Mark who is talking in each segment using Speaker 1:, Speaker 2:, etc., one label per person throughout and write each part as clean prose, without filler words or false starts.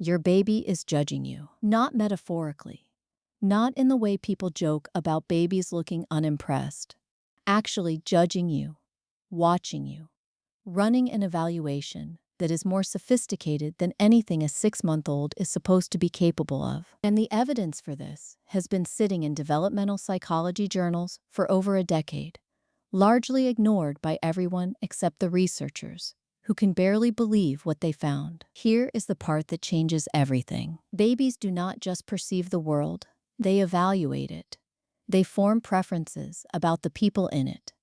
Speaker 1: Your baby is judging you, not metaphorically, not in the way people joke about babies looking unimpressed, actually judging you, watching you, running an evaluation that is more sophisticated than anything a 6-month-old is supposed to be capable of. And the evidence for this has been sitting in developmental psychology journals for over a decade, largely ignored by everyone except the researchers, who can barely believe what they found. Here is the part that changes everything. Babies do not just perceive the world, they evaluate it. They form preferences about the people in it.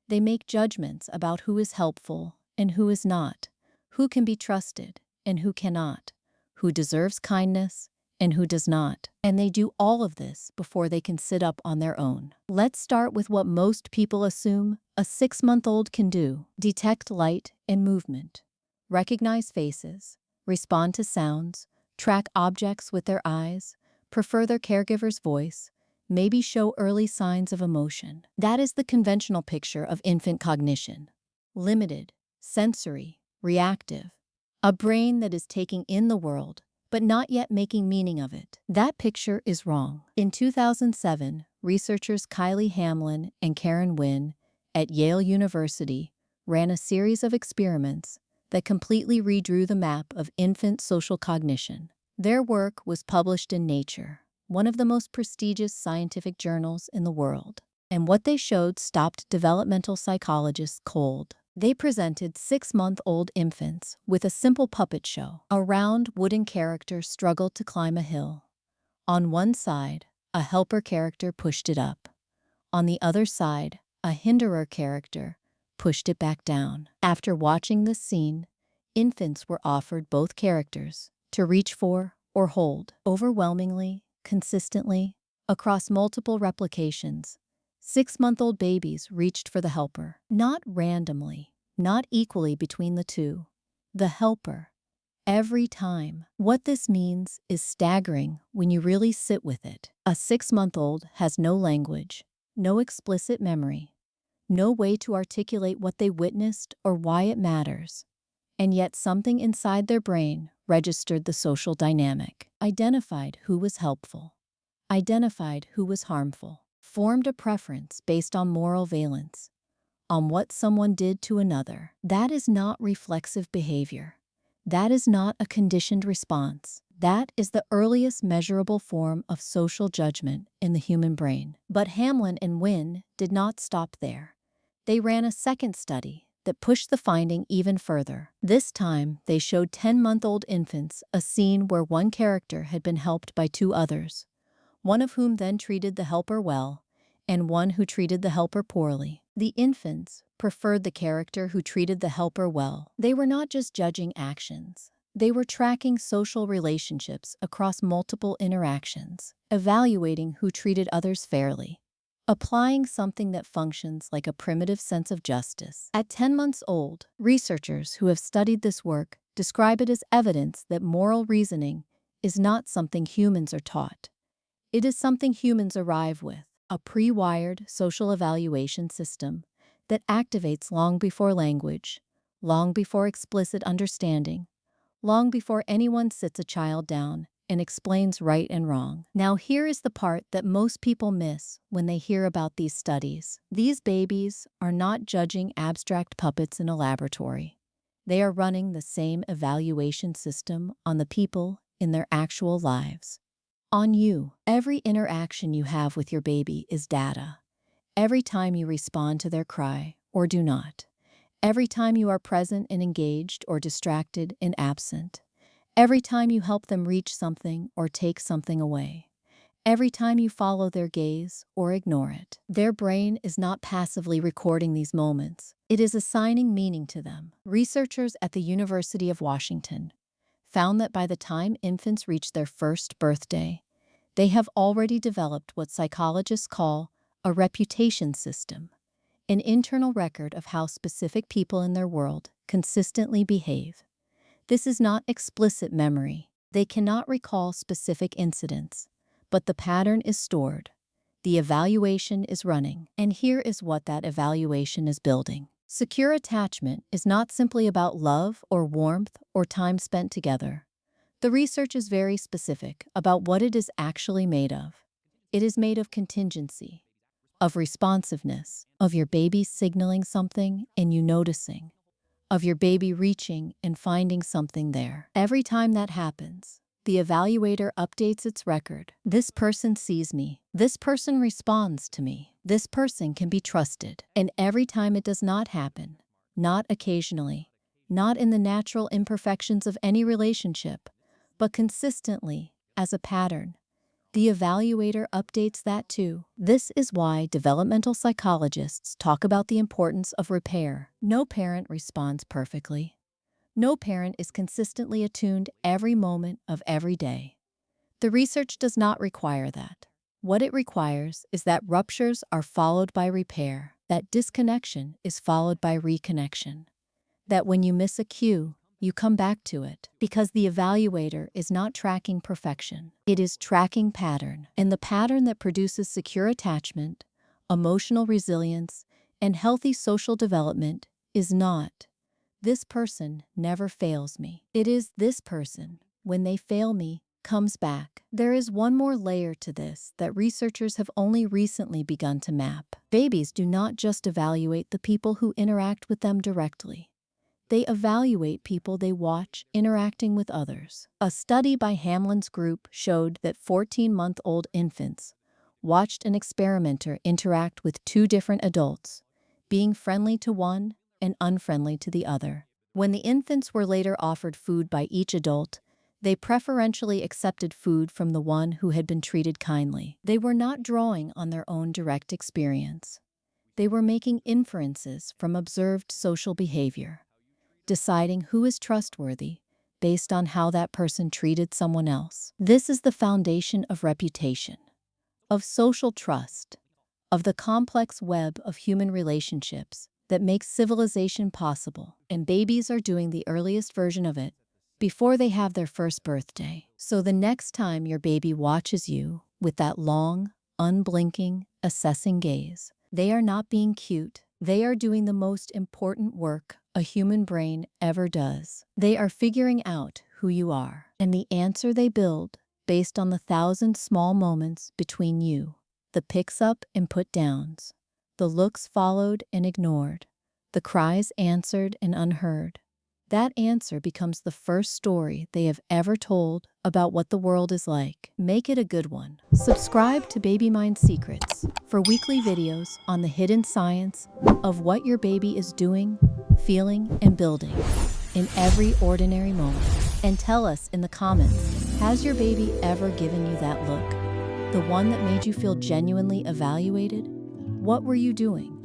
Speaker 1: They make judgments about who is helpful and who is not, who can be trusted and who cannot, who deserves kindness and who does not. And they do all of this before they can sit up on their own. Let's start with what most people assume a 6-month-old can do: detect light and movement, recognize faces, respond to sounds, track objects with their eyes, prefer their caregiver's voice, maybe show early signs of emotion. That is the conventional picture of infant cognition: limited, sensory, reactive, a brain that is taking in the world but not yet making meaning of it. That picture is wrong. In 2007, researchers Kylie Hamlin and Karen Wynn at Yale University ran a series of experiments that completely redrew the map of infant social cognition. Their work was published in Nature, one of the most prestigious scientific journals in the world. And what they showed stopped developmental psychologists cold. They presented 6-month-old infants with a simple puppet show. A round wooden character struggled to climb a hill. On one side, a helper character pushed it up. On the other side, a hinderer character pushed it back down. After watching this scene, infants were offered both characters to reach for or hold. Overwhelmingly, consistently, across multiple replications, 6-month-old babies reached for the helper. Not randomly, not equally between the two. The helper. Every time. What this means is staggering when you really sit with it. A 6-month-old has no language, no explicit memory, no way to articulate what they witnessed or why it matters. And yet something inside their brain registered the social dynamic, identified who was helpful, identified who was harmful, formed a preference based on moral valence, on what someone did to another. That is not reflexive behavior. That is not a conditioned response. That is the earliest measurable form of social judgment in the human brain. But Hamlin and Wynn did not stop there. They ran a second study that pushed the finding even further. This time, they showed 10-month-old infants a scene where one character had been helped by two others, one of whom then treated the helper well, and one who treated the helper poorly. The infants preferred the character who treated the helper well. They were not just judging actions. They were tracking social relationships across multiple interactions, evaluating who treated others fairly, applying something that functions like a primitive sense of justice. At 10 months old, researchers who have studied this work describe it as evidence that moral reasoning is not something humans are taught. It is something humans arrive with, a pre-wired social evaluation system that activates long before language, long before explicit understanding, long before anyone sits a child down and explains right and wrong. Now here is the part that most people miss when they hear about these studies. These babies are not judging abstract puppets in a laboratory. They are running the same evaluation system on the people in their actual lives. On you. Every interaction you have with your baby is data. Every time you respond to their cry or do not. Every time you are present and engaged or distracted and absent. Every time you help them reach something or take something away. Every time you follow their gaze or ignore it. Their brain is not passively recording these moments. It is assigning meaning to them. Researchers at the University of Washington found that by the time infants reach their first birthday, they have already developed what psychologists call a reputation system, an internal record of how specific people in their world consistently behave. This is not explicit memory. They cannot recall specific incidents, but the pattern is stored. The evaluation is running, and here is what that evaluation is building. Secure attachment is not simply about love or warmth or time spent together. The research is very specific about what it is actually made of. It is made of contingency, of responsiveness, of your baby signaling something and you noticing, of your baby reaching and finding something there. Every time that happens, the evaluator updates its record. This person sees me. This person responds to me. This person can be trusted. And every time it does not happen, not occasionally, not in the natural imperfections of any relationship, but consistently, as a pattern, the evaluator updates that too. This is why developmental psychologists talk about the importance of repair. No parent responds perfectly. No parent is consistently attuned every moment of every day. The research does not require that. What it requires is that ruptures are followed by repair, that disconnection is followed by reconnection, that when you miss a cue, you come back to it, because the evaluator is not tracking perfection. It is tracking pattern, and the pattern that produces secure attachment, emotional resilience, and healthy social development is not, "This person never fails me." It is, "This person, when they fail me, comes back." There is one more layer to this that researchers have only recently begun to map. Babies do not just evaluate the people who interact with them directly. They evaluate people they watch interacting with others. A study by Hamlin's group showed that 14-month-old infants watched an experimenter interact with two different adults, being friendly to one and unfriendly to the other. When the infants were later offered food by each adult, they preferentially accepted food from the one who had been treated kindly. They were not drawing on their own direct experience. They were making inferences from observed social behavior, deciding who is trustworthy based on how that person treated someone else. This is the foundation of reputation, of social trust, of the complex web of human relationships that makes civilization possible. And babies are doing the earliest version of it before they have their first birthday. So the next time your baby watches you with that long, unblinking, assessing gaze, they are not being cute. They are doing the most important work a human brain ever does. They are figuring out who you are, and the answer they build based on the 1,000 small moments between you, the picks up and put downs, the looks followed and ignored, the cries answered and unheard. That answer becomes the first story they have ever told about what the world is like. Make it a good one. Subscribe to Baby Mind Secrets for weekly videos on the hidden science of what your baby is doing, feeling, and building in every ordinary moment. And tell us in the comments, has your baby ever given you that look? The one that made you feel genuinely evaluated? What were you doing?